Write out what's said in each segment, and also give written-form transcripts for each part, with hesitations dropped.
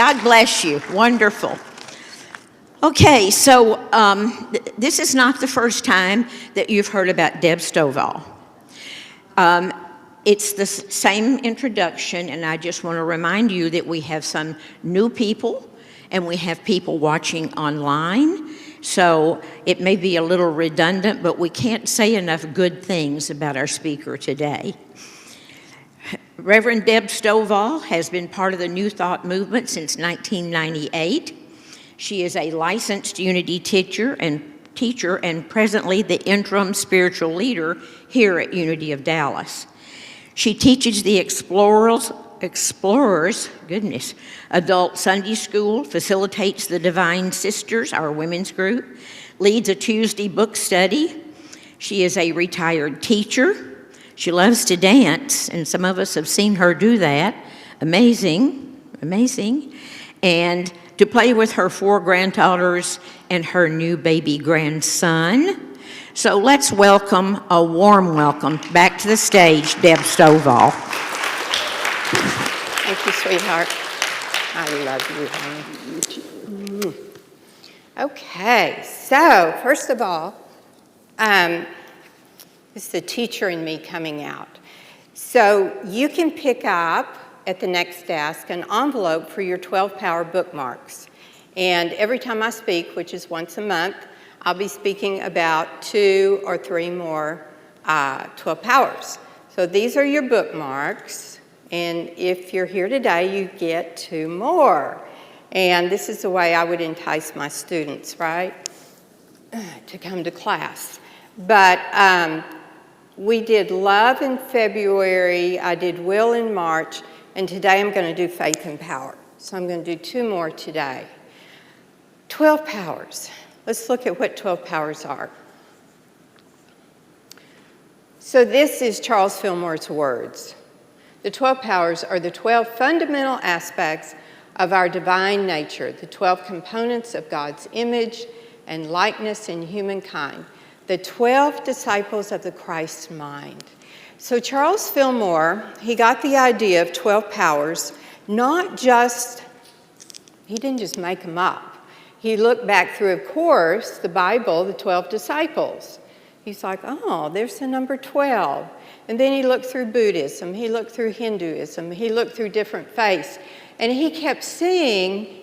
God bless you. Wonderful. Okay, so this is not the first time that you've heard about Deb Stovall. It's the same introduction, and I just want to remind you that we have some new people, and we have people watching online. So it may be a little redundant, but we can't say enough good things about our speaker today. Reverend Deb Stovall has been part of the New Thought movement since 1998. She is a licensed Unity teacher and presently the interim spiritual leader here at Unity of Dallas. She teaches the Explorers, adult Sunday school, facilitates the Divine Sisters, our women's group, leads a Tuesday book study. She is a retired teacher. She loves to dance, and some of us have seen her do that. Amazing, amazing. And to play with her 4 granddaughters and her new baby grandson. So let's welcome, a warm welcome, back to the stage, Deb Stovall. Thank you, sweetheart. I love you, honey. Okay, so first of all, it's the teacher in me coming out. So you can pick up at the next desk an envelope for your 12-power bookmarks. And every time I speak, which is once a month, I'll be speaking about 2 or 3 more 12 powers. So these are your bookmarks. And if you're here today, you get 2 more. And this is the way I would entice my students, right, to come to class. But we did love in February, I did will in March, and today I'm going to do faith and power. So I'm going to do 2 more today. 12 powers. Let's look at what 12 powers are. So this is Charles Fillmore's words. The 12 powers are the 12 fundamental aspects of our divine nature, the 12 components of God's image and likeness in humankind, the 12 disciples of the Christ mind. So Charles Fillmore, he got the idea of 12 powers, not just, he didn't just make them up. He looked back through, of course, the Bible, the 12 disciples. He's like, oh, there's the number 12. And then he looked through Buddhism, he looked through Hinduism, he looked through different faiths, and he kept seeing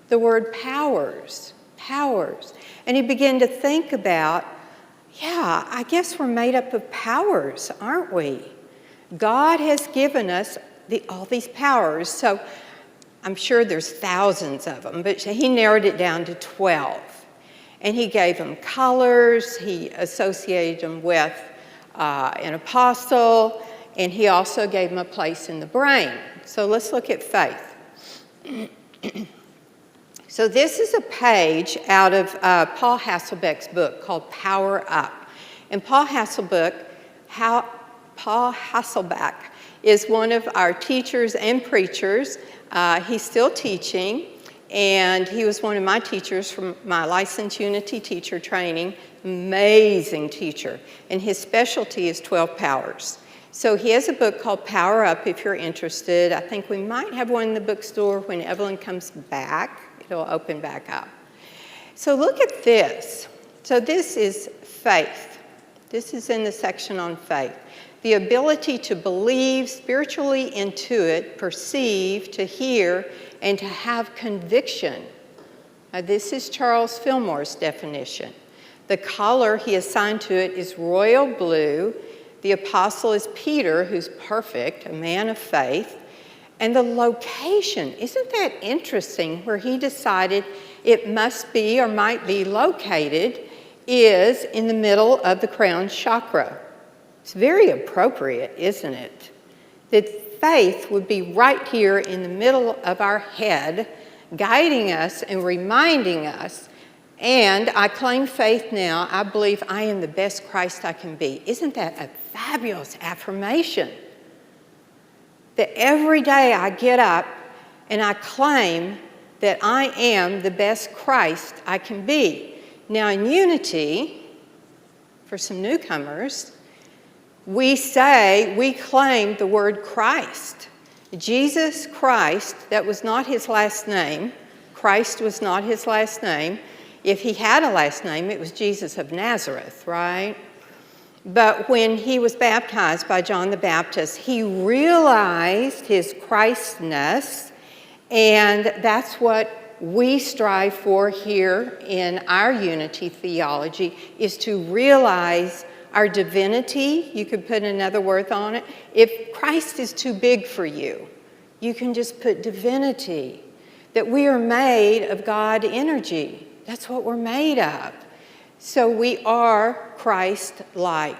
the word powers, powers. And he began to think about, yeah, I guess we're made up of powers, aren't we? God has given us all these powers, so I'm sure there's thousands of them, but he narrowed it down to 12. And he gave them colors, he associated them with an apostle, and he also gave them a place in the brain. So let's look at faith. So this is a page out of Paul Hasselbeck's book called Power Up. And Paul Hasselbeck is one of our teachers and preachers. He's still teaching, and he was one of my teachers from my licensed Unity teacher training. Amazing teacher. And his specialty is 12 powers. So he has a book called Power Up if you're interested. I think we might have one in the bookstore when Evelyn comes back. It'll open back up. So look at this. So this is faith. This is in the section on faith. The ability to believe, spiritually intuit, perceive, to hear, and to have conviction. Now, this is Charles Fillmore's definition. The color he assigned to it is royal blue. The apostle is Peter, who's perfect, a man of faith. And the location, isn't that interesting, where he decided it must be or might be located, is in the middle of the crown chakra. It's very appropriate, isn't it? That faith would be right here in the middle of our head, guiding us and reminding us, and I claim faith now, I believe I am the best Christ I can be. Isn't that a fabulous affirmation? That every day I get up and I claim that I am the best Christ I can be. Now in Unity, for some newcomers, we claim the word Christ. Jesus Christ, that was not his last name. Christ was not his last name. If he had a last name, it was Jesus of Nazareth, right? But when he was baptized by John the Baptist, he realized his Christness, and that's what we strive for here in our unity theology, is to realize our divinity. You could put another word on it. If Christ is too big for you, you can just put divinity, that we are made of God energy. That's what we're made of. So we are Christ-like.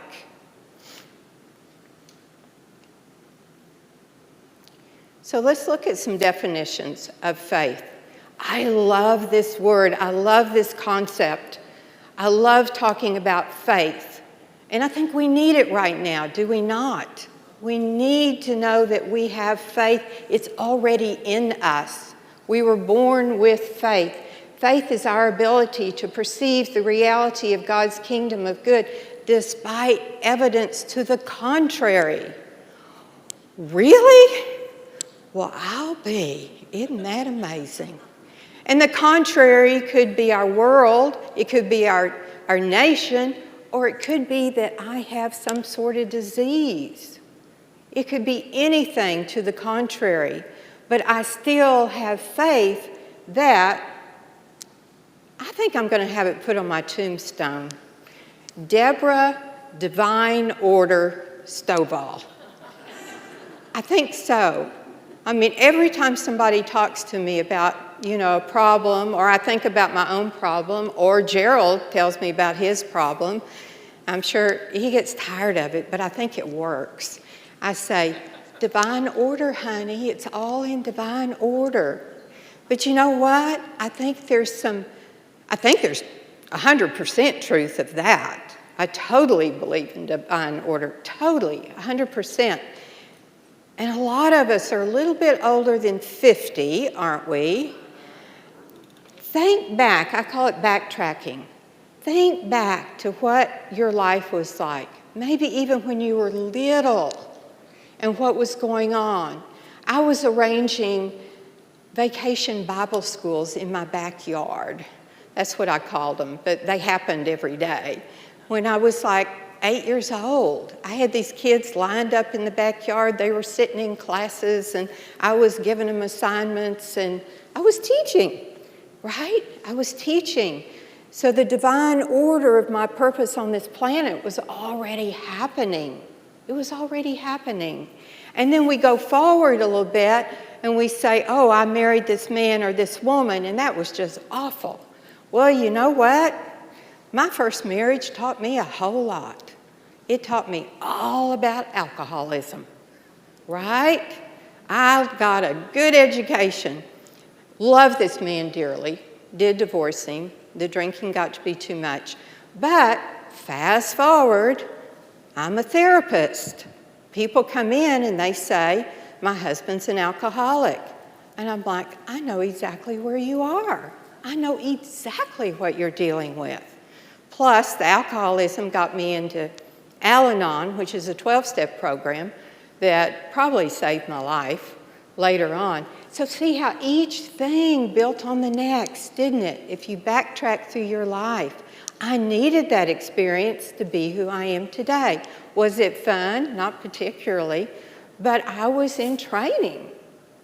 So let's look at some definitions of faith. I love this word. I love this concept. I love talking about faith. And I think we need it right now, do we not? We need to know that we have faith. It's already in us. We were born with faith. Faith is our ability to perceive the reality of God's kingdom of good despite evidence to the contrary. Really? Well, I'll be. Isn't that amazing? And the contrary could be our world, it could be our nation, or it could be that I have some sort of disease. It could be anything to the contrary, but I still have faith that I think I'm going to have it put on my tombstone. Deborah Divine Order Stovall. I think so. I mean, every time somebody talks to me about, a problem, or I think about my own problem, or Gerald tells me about his problem, I'm sure he gets tired of it, but I think it works. I say, divine order, honey, it's all in divine order. But you know what? I think there's 100% truth of that. I totally believe in divine order, totally, 100%. And a lot of us are a little bit older than 50, aren't we? Think back, I call it backtracking. Think back to what your life was like, maybe even when you were little, and what was going on. I was arranging vacation Bible schools in my backyard. That's what I called them, but they happened every day. When I was like 8 years old, I had these kids lined up in the backyard. They were sitting in classes, and I was giving them assignments, and I was teaching, right? I was teaching. So the divine order of my purpose on this planet was already happening. It was already happening. And then we go forward a little bit, and we say, oh, I married this man or this woman, and that was just awful. Well, you know what? My first marriage taught me a whole lot. It taught me all about alcoholism, right? I got a good education. Loved this man dearly. Did divorce him. The drinking got to be too much. But fast forward, I'm a therapist. People come in and they say, my husband's an alcoholic. And I'm like, I know exactly where you are. I know exactly what you're dealing with. Plus, the alcoholism got me into Al-Anon, which is a 12-step program that probably saved my life later on. So see how each thing built on the next, didn't it? If you backtrack through your life. I needed that experience to be who I am today. Was it fun? Not particularly, but I was in training.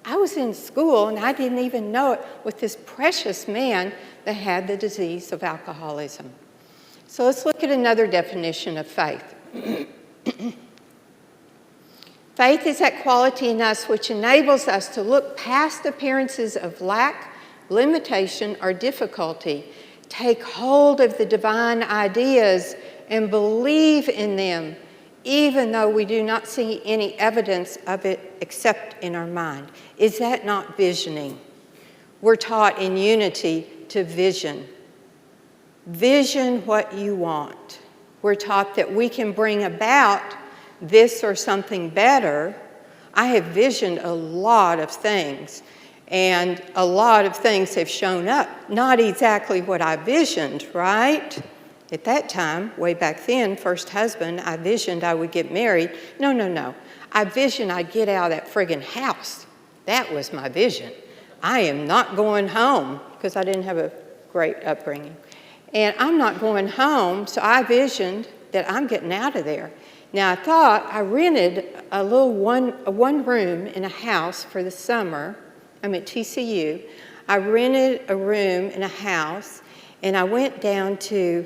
I was in school, and I didn't even know it, with this precious man that had the disease of alcoholism. So let's look at another definition of faith. Faith is that quality in us which enables us to look past appearances of lack, limitation, or difficulty, take hold of the divine ideas, and believe in them, even though we do not see any evidence of it except in our mind. Is that not visioning? We're taught in unity to vision. Vision what you want. We're taught that we can bring about this or something better. I have visioned a lot of things, and a lot of things have shown up. Not exactly what I visioned, right? At that time, way back then, first husband, I visioned I would get married. No. I visioned I'd get out of that friggin' house. That was my vision. I am not going home, because I didn't have a great upbringing. And I'm not going home, so I visioned that I'm getting out of there. Now, I thought I rented a little one room in a house for the summer. I'm at TCU. I rented a room in a house, and I went down to,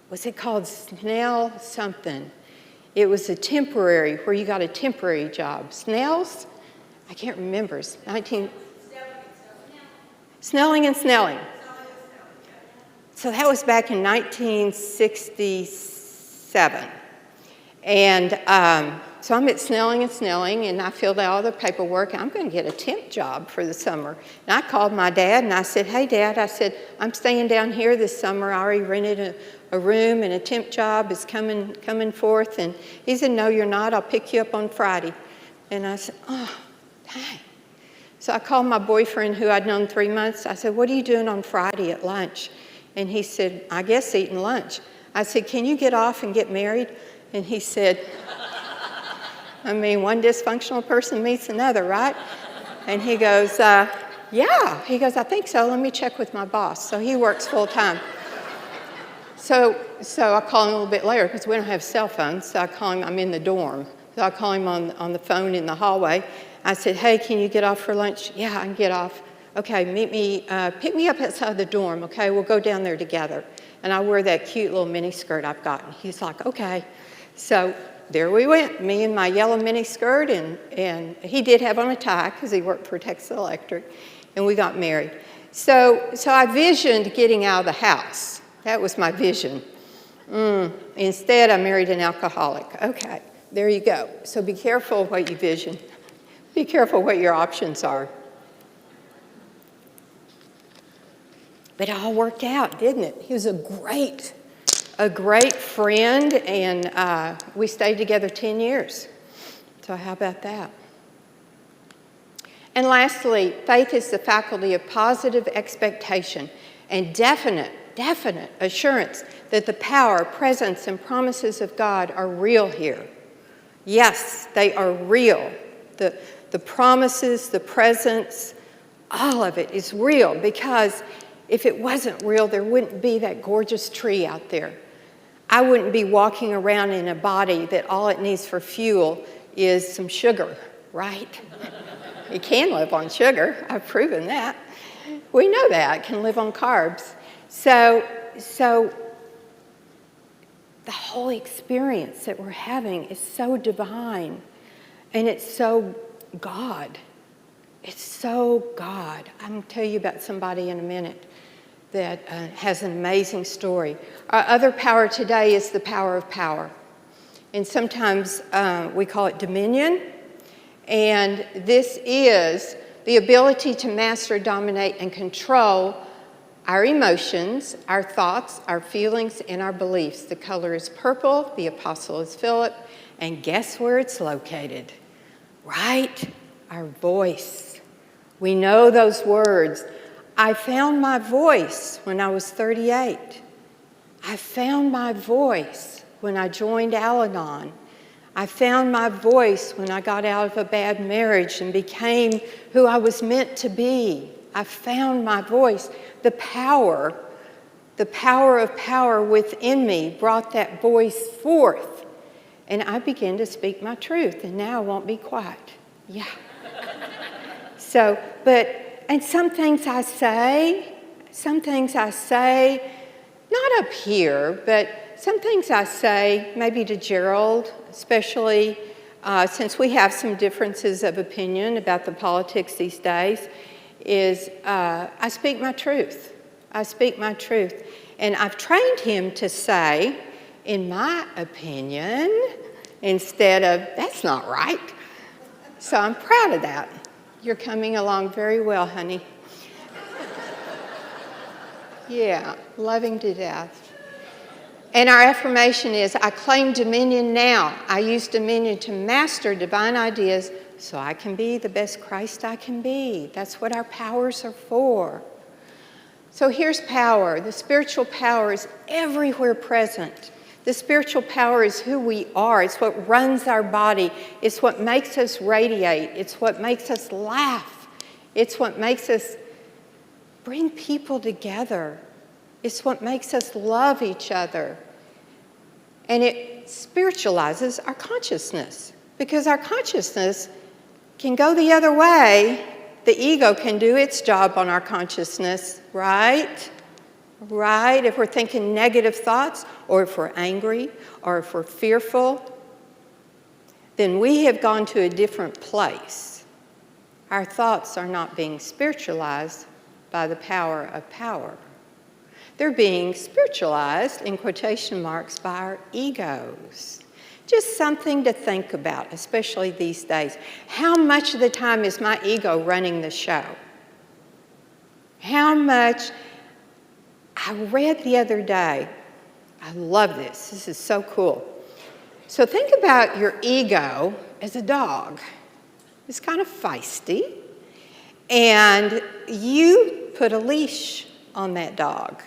what's it called, Snell something. It was a temporary, where you got a temporary job. Snell's? I can't remember. Snelling and Snelling. So that was back in 1967. And so I'm at Snelling and Snelling, and I filled out all the paperwork. I'm going to get a temp job for the summer. And I called my dad, and I said, hey, Dad, I said, I'm staying down here this summer. I already rented a room, and a temp job is coming forth. And he said, no, you're not. I'll pick you up on Friday. And I said, oh, dang. So I called my boyfriend, who I'd known 3 months. I said, what are you doing on Friday at lunch? And he said, I guess eating lunch. I said, can you get off and get married? And he said, I mean, one dysfunctional person meets another, right? And he goes, yeah. He goes, I think so. Let me check with my boss. So he works full time. So I call him a little bit later, because we don't have cell phones. So I call him, I'm in the dorm. So I call him on the phone in the hallway. I said, hey, can you get off for lunch? Yeah, I can get off. Okay, pick me up outside the dorm, okay? We'll go down there together. And I wear that cute little mini skirt I've gotten. He's like, okay. So there we went, me in my yellow mini skirt, and he did have on a tie, because he worked for Texas Electric, and we got married. So I visioned getting out of the house. That was my vision. Instead, I married an alcoholic. Okay, there you go. So be careful what you vision. Be careful what your options are. But it all worked out, didn't it? He was a great friend, and we stayed together 10 years. So how about that? And lastly, faith is the faculty of positive expectation and definite assurance that the power, presence, and promises of God are real here. Yes, they are real. The promises, the presence, all of it is real, because if it wasn't real, there wouldn't be that gorgeous tree out there. I wouldn't be walking around in a body that all it needs for fuel is some sugar, right? It can live on sugar. I've proven that. We know that. It can live on carbs. So the whole experience that we're having is so divine, and it's so God. It's so God. I'm going to tell you about somebody in a minute that has an amazing story. Our other power today is the power of power. And sometimes we call it dominion. And this is the ability to master, dominate, and control our emotions, our thoughts, our feelings, and our beliefs. The color is purple. The apostle is Philip. And guess where it's located? Right? Our voice. We know those words. I found my voice when I was 38. I found my voice when I joined Al-Anon. I found my voice when I got out of a bad marriage and became who I was meant to be. I found my voice. The power of power within me brought that voice forth. And I began to speak my truth, and now I won't be quiet. Yeah. And some things I say, not up here, but some things I say, maybe to Gerald, especially since we have some differences of opinion about the politics these days, is I speak my truth. I speak my truth. And I've trained him to say, in my opinion, instead of, that's not right. So I'm proud of that. You're coming along very well, honey. Yeah, loving to death. And our affirmation is, I claim dominion now. I use dominion to master divine ideas so I can be the best Christ I can be. That's what our powers are for. So here's power. The spiritual power is everywhere present. The spiritual power is who we are. It's what runs our body. It's what makes us radiate. It's what makes us laugh. It's what makes us bring people together. It's what makes us love each other. And it spiritualizes our consciousness, because our consciousness can go the other way. The ego can do its job on our consciousness, right? Right? If we're thinking negative thoughts, or if we're angry, or if we're fearful, then we have gone to a different place. Our thoughts are not being spiritualized by the power of power. They're being spiritualized, in quotation marks, by our egos. Just something to think about, especially these days. How much of the time is my ego running the show? How much? I read the other day, I love this. This is so cool. So think about your ego as a dog. It's kind of feisty. And you put a leash on that dog.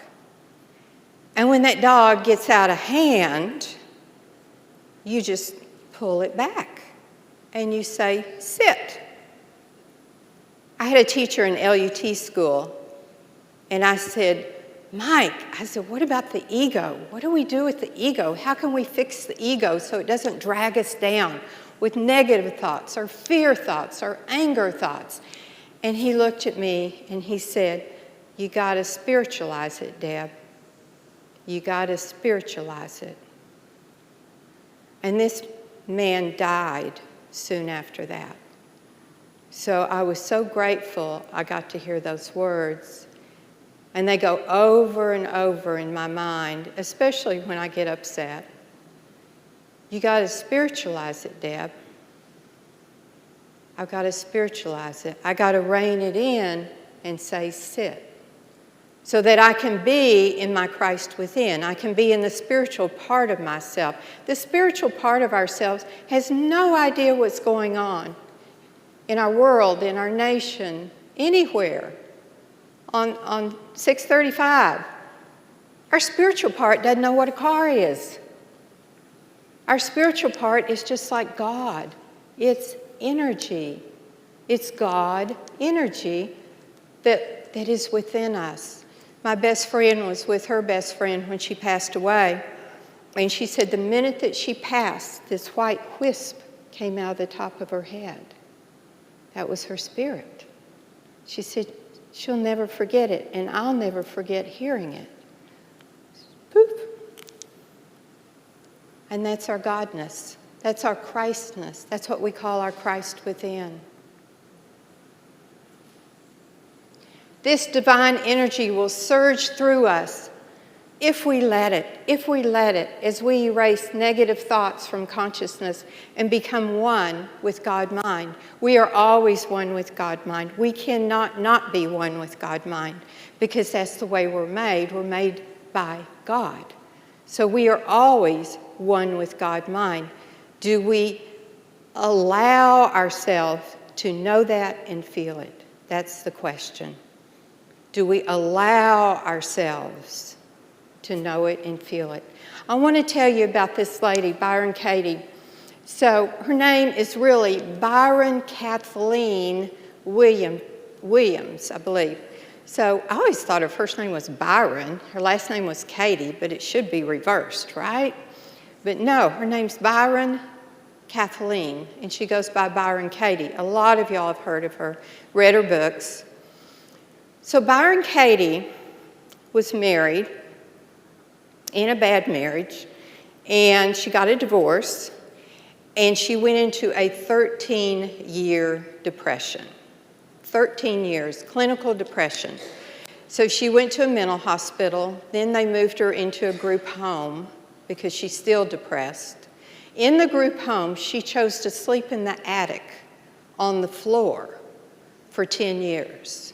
And when that dog gets out of hand, you just pull it back and you say, sit. I had a teacher in LUT school, and I said, Mike, I said, what about the ego? What do we do with the ego? How can we fix the ego so it doesn't drag us down with negative thoughts or fear thoughts or anger thoughts? And he looked at me and he said, you got to spiritualize it, Deb. You got to spiritualize it. And this man died soon after that. So I was so grateful I got to hear those words. And they go over and over in my mind, especially when I get upset. You got to spiritualize it, Deb. I've got to spiritualize it. I got to rein it in and say, sit. So that I can be in my Christ within. I can be in the spiritual part of myself. The spiritual part of ourselves has no idea what's going on in our world, in our nation, anywhere. On 635, our spiritual part doesn't know what a car is. Our spiritual part is just like God. It's energy. It's God energy that is within us. My best friend was with her best friend when she passed away. And she said the minute that she passed, this white wisp came out of the top of her head. That was her spirit. She said she'll never forget it, and I'll never forget hearing it. Poof. And that's our Godness. That's our Christness. That's what we call our Christ within. This divine energy will surge through us if we let it, as we erase negative thoughts from consciousness and become one with God mind. We are always one with God mind. We cannot not be one with God mind, because that's the way we're made. We're made by God. So we are always one with God mind. Do we allow ourselves to know that and feel it? That's the question. Do we allow ourselves to know it and feel it? I want to tell you about this lady, Byron Katie. So her name is really Byron Kathleen Williams, I believe. So I always thought her first name was Byron. Her last name was Katie, but it should be reversed, right? But no, her name's Byron Kathleen, and she goes by Byron Katie. A lot of y'all have heard of her, read her books. So Byron Katie was married in a bad marriage, and she got a divorce, and she went into a 13-year depression. 13 years, clinical depression. So she went to a mental hospital, then they moved her into a group home because she's still depressed. In the group home, she chose to sleep in the attic on the floor for 10 years.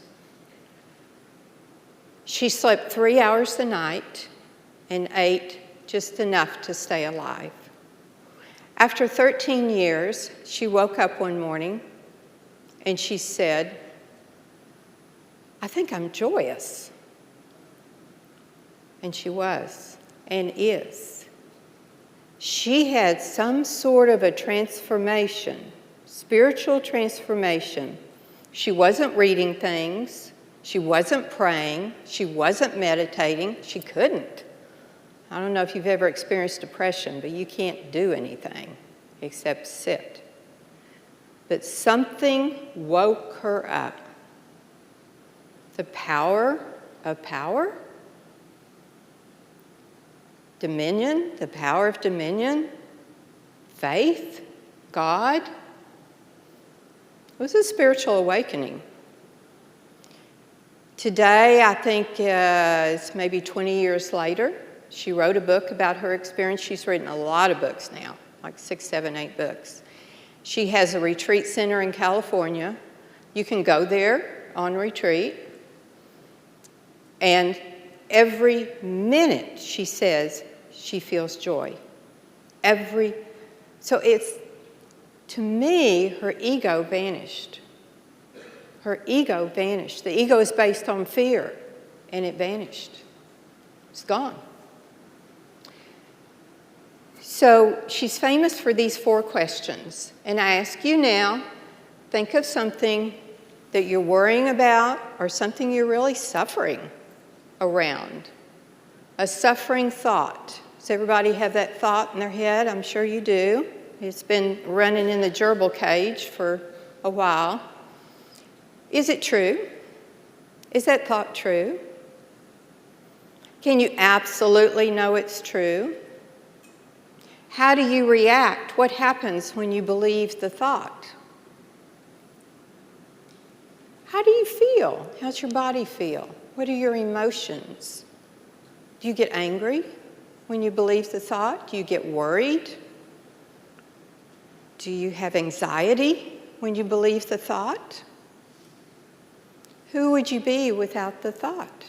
She slept 3 hours a night and ate just enough to stay alive. After 13 years, she woke up one morning and she said, I think I'm joyous. and she was, and is. She had some sort of a transformation, spiritual transformation. She wasn't reading things. She wasn't praying. She wasn't meditating. She couldn't. I don't know if you've ever experienced depression, but you can't do anything except sit. But something woke her up. The power of power. Dominion, the power of dominion. Faith, God. It was a spiritual awakening. Today, I think it's maybe 20 years later, she wrote a book about her experience. She's written a lot of books now, like 6, 7, 8 books. She has a retreat center in California. You can go there on retreat. And every minute, she says, she feels joy. So it's, to me, her ego vanished. Her ego vanished. The ego is based on fear, and it vanished. It's gone. So she's famous for these 4 questions. And I ask you now, think of something that you're worrying about or something you're really suffering around. A suffering thought. Does everybody have that thought in their head? I'm sure you do. It's been running in the gerbil cage for a while. Is it true? Is that thought true? Can you absolutely know it's true? How do you react? What happens when you believe the thought? How do you feel? How's your body feel? What are your emotions? Do you get angry when you believe the thought? Do you get worried? Do you have anxiety when you believe the thought? Who would you be without the thought?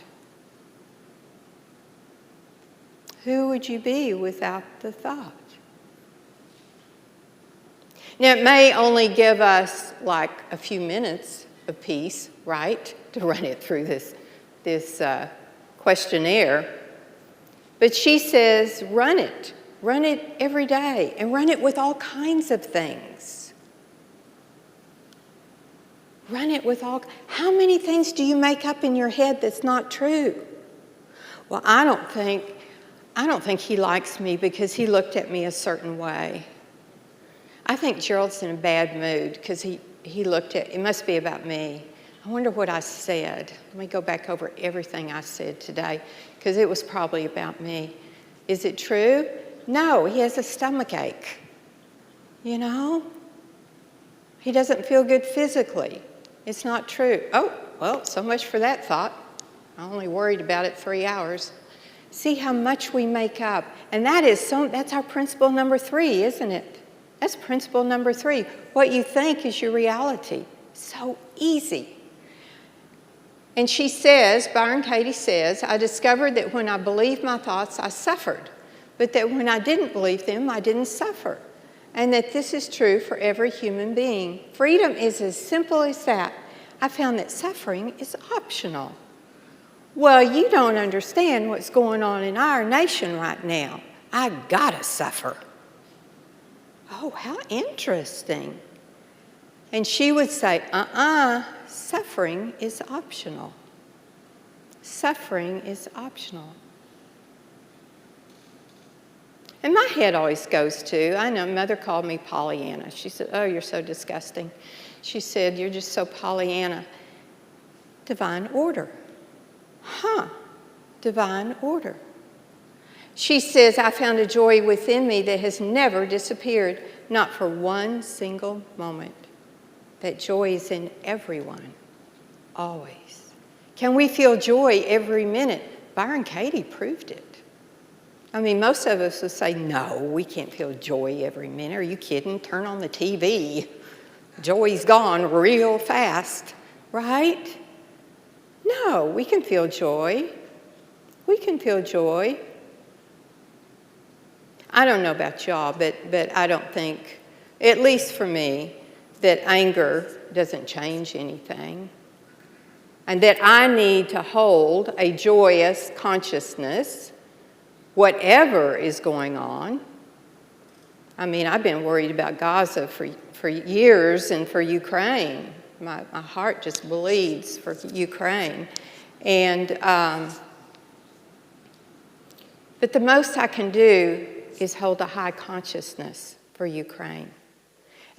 Who would you be without the thought? Now, it may only give us like a few minutes of peace, right, to run it through this questionnaire. But she says, run it every day, and run it with all kinds of things. Run it with how many things do you make up in your head that's not true? Well, I don't think he likes me because he looked at me a certain way. I think Gerald's in a bad mood because he looked at, it must be about me. I wonder what I said. Let me go back over everything I said today because it was probably about me. Is it true? No, he has a stomach ache. You know? He doesn't feel good physically. It's not true. Oh, well, so much for that thought. I only worried about it 3 hours. See how much we make up. And that's our principle number 3, isn't it? That's principle number 3. What you think is your reality. So easy. And she says, Byron Katie says, I discovered that when I believed my thoughts, I suffered. But that when I didn't believe them, I didn't suffer. And that this is true for every human being. Freedom is as simple as that. I found that suffering is optional. Well, you don't understand what's going on in our nation right now. I gotta suffer. Oh, how interesting. And she would say, suffering is optional. Suffering is optional. And my head always goes to, I know Mother called me Pollyanna. She said, oh, you're so disgusting. She said, you're just so Pollyanna. Divine order. Divine order. She says, I found a joy within me that has never disappeared, not for one single moment. That joy is in everyone, always. Can we feel joy every minute? Byron Katie proved it. I mean, most of us would say, no, we can't feel joy every minute. Are you kidding? Turn on the TV. Joy's gone real fast, right? No, we can feel joy. We can feel joy. I don't know about y'all, but I don't think, at least for me, that anger doesn't change anything. and that I need to hold a joyous consciousness, whatever is going on. I mean, I've been worried about Gaza for years and for Ukraine. My heart just bleeds for Ukraine. And, but the most I can do is hold a high consciousness for Ukraine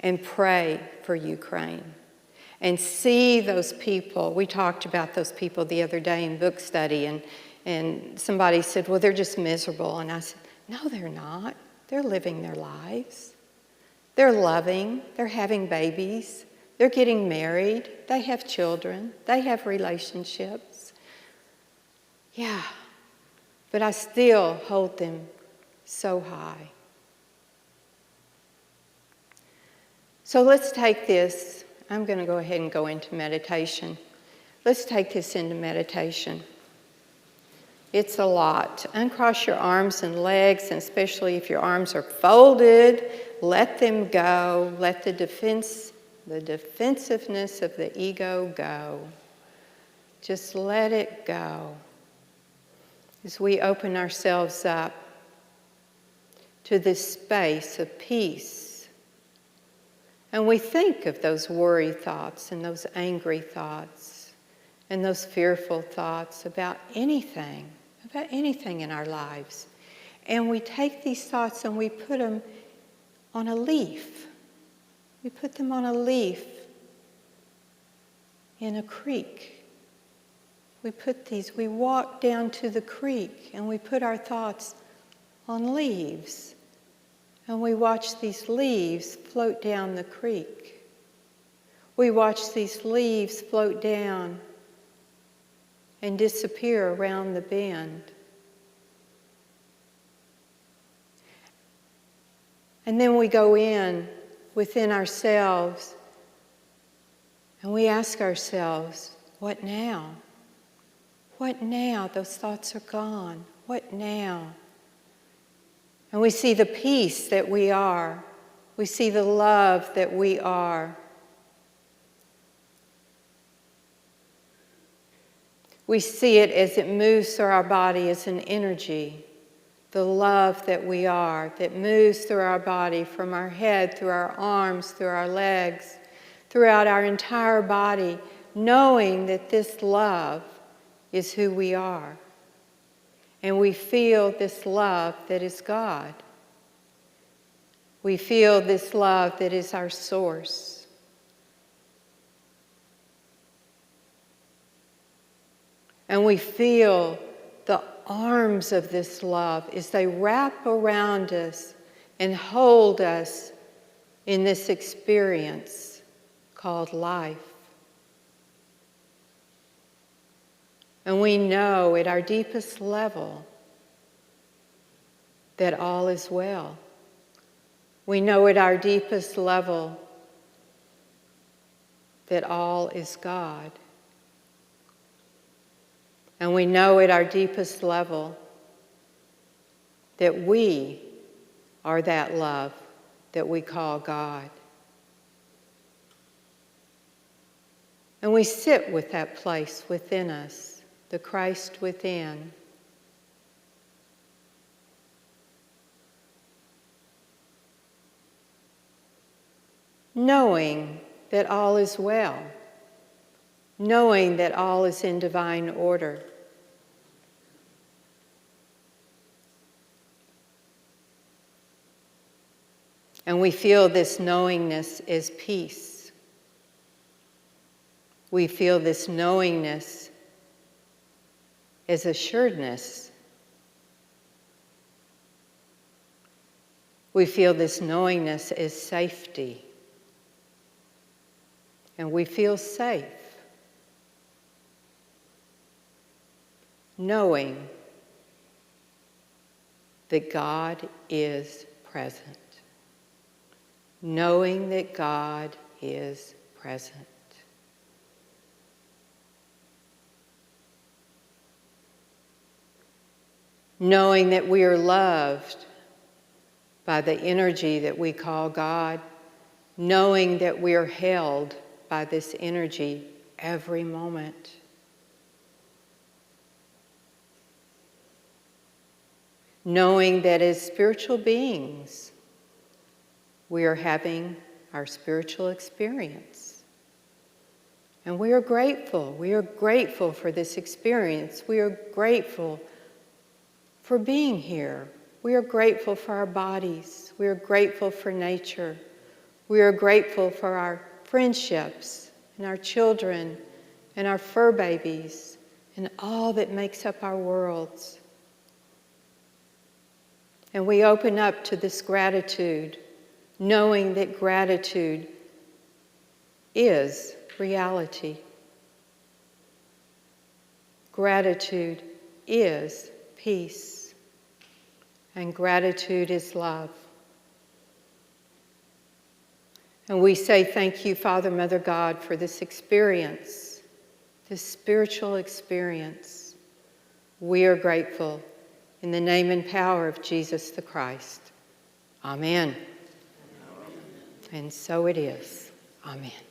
and pray for Ukraine and see those people. We talked about those people the other day in book study, and somebody said, well, they're just miserable. And I said, no, they're not. They're living their lives. They're loving. They're having babies. They're getting married. They have children. They have relationships. Yeah, but I still hold them so high. So let's take this. I'm going to go ahead and go into meditation. Let's take this into meditation. It's a lot. Uncross your arms and legs, and especially if your arms are folded, let them go. Let the defensiveness of the ego go. Just let it go. As we open ourselves up to this space of peace, and we think of those worry thoughts and those angry thoughts and those fearful thoughts about anything in our lives. And we take these thoughts and we put them on a leaf. We put them on a leaf in a creek. We walk down to the creek and we put our thoughts on leaves. And we watch these leaves float down the creek. We watch these leaves float down and disappear around the bend. And then we go within ourselves, and we ask ourselves, what now? What now? Those thoughts are gone. What now? And we see the peace that we are. We see the love that we are. We see it as it moves through our body as an energy. The love that we are, that moves through our body, from our head, through our arms, through our legs, throughout our entire body, knowing that this love is who we are. And we feel this love that is God. We feel this love that is our source. And we feel the arms of this love as they wrap around us and hold us in this experience called life. And we know at our deepest level that all is well. We know at our deepest level that all is God. And we know at our deepest level that we are that love that we call God. And we sit with that place within us, the Christ within. Knowing that all is well. Knowing that all is in divine order. And we feel this knowingness as peace. We feel this knowingness as assuredness. We feel this knowingness as safety. And we feel safe, knowing that God is present. Knowing that God is present. Knowing that we are loved by the energy that we call God. Knowing that we are held by this energy every moment. knowing that as spiritual beings, we are having our spiritual experience. And we are grateful. We are grateful for this experience. We are grateful for being here. We are grateful for our bodies. We are grateful for nature. We are grateful for our friendships and our children and our fur babies and all that makes up our worlds. And we open up to this gratitude, knowing that gratitude is reality. Gratitude is peace. And gratitude is love. And we say thank you, Father, Mother, God, for this experience, this spiritual experience. We are grateful in the name and power of Jesus the Christ. Amen. And so it is. Amen.